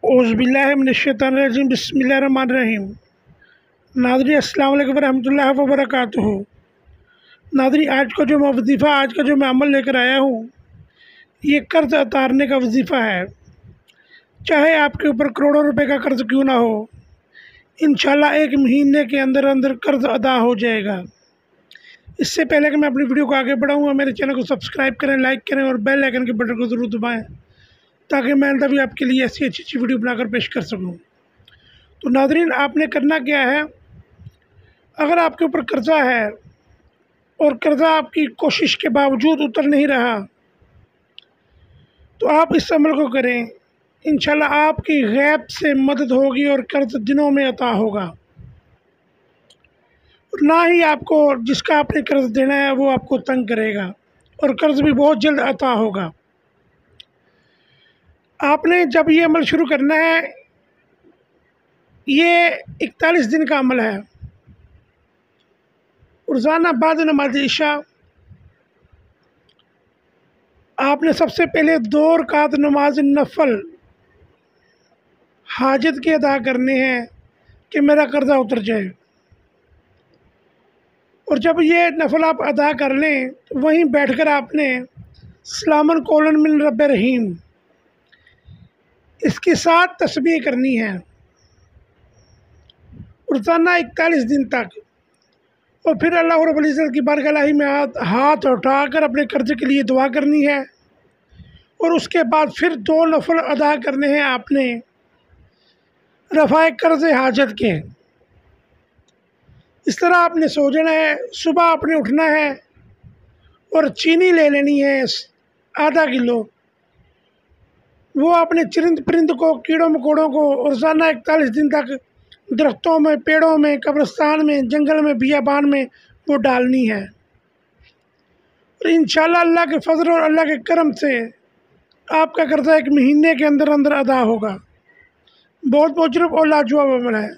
औज़ुबिल्लाहिमिनश्शैतानिर्रजीम बिस्मिल्लाहिर्रहमानिर्रहीम। नाज़रीन अस्सलाम वालेकुम रहमतुल्लाहि व बरकातुहू। नाज़रीन आज का जो मैं वजीफ़ा आज का जो मैं अमल लेकर आया हूँ, ये कर्ज़ उतारने का वजीफ़ा है। चाहे आपके ऊपर करोड़ों रुपए का कर्ज़ क्यों ना हो, इंशाल्लाह एक महीने के अंदर अंदर कर्ज़ अदा हो जाएगा। इससे पहले कि मैं अपनी वीडियो को आगे बढ़ाऊँगा, मेरे चैनल को सब्सक्राइब करें, लाइक करें और बेल आइकन के बटन को ज़रूर दबाएँ, ताकि मैं तभी आपके लिए ऐसी अच्छी वीडियो बनाकर पेश कर सकूं। तो नाज़रीन, आपने करना क्या है, अगर आपके ऊपर कर्ज़ा है और कर्ज़ा आपकी कोशिश के बावजूद उतर नहीं रहा, तो आप इस अमल को करें। इंशाल्लाह आपकी गैब से मदद होगी और कर्ज़ दिनों में अता होगा। और ना ही आपको जिसका आपने कर्ज़ देना है वो आपको तंग करेगा, और कर्ज़ भी बहुत जल्द अता होगा। आपने जब ये अमल शुरू करना है, ये 41 दिन का अमल है। रोज़ाना बाद नमाज इशा आपने सबसे पहले 2 रकात नमाज नफल हाजत के अदा करने हैं कि मेरा कर्ज़ा उतर जाए। और जब ये नफल आप अदा कर लें, तो वहीं बैठकर आपने सलामन कौलन मिन रब्बिर रहीम इसके साथ तस्बीह करनी है रोज़ाना 41 दिन तक। और फिर अल्लाह रब्बुल इज़्ज़त की बारगाह में हाथ उठाकर अपने कर्ज़े के लिए दुआ करनी है। और उसके बाद फिर 2 नफल अदा करने हैं आपने रफ़ाए कर्ज़ हाजत के। इस तरह आपने सो जाना है। सुबह आपने उठना है और चीनी ले लेनी है आधा किलो। वो आपने चरिंद परिंद को, कीड़ों मकोड़ों को रोज़ाना 41 दिन तक दरख्तों में, पेड़ों में, कब्रिस्तान में, जंगल में, बियाबान में वो डालनी है। और इंशाल्लाह अल्लाह के फजल और अल्लाह के करम से आपका कर्ज़ा 1 महीने के अंदर अंदर अदा होगा। बहुत मुजरब और लाजवाब अमल है।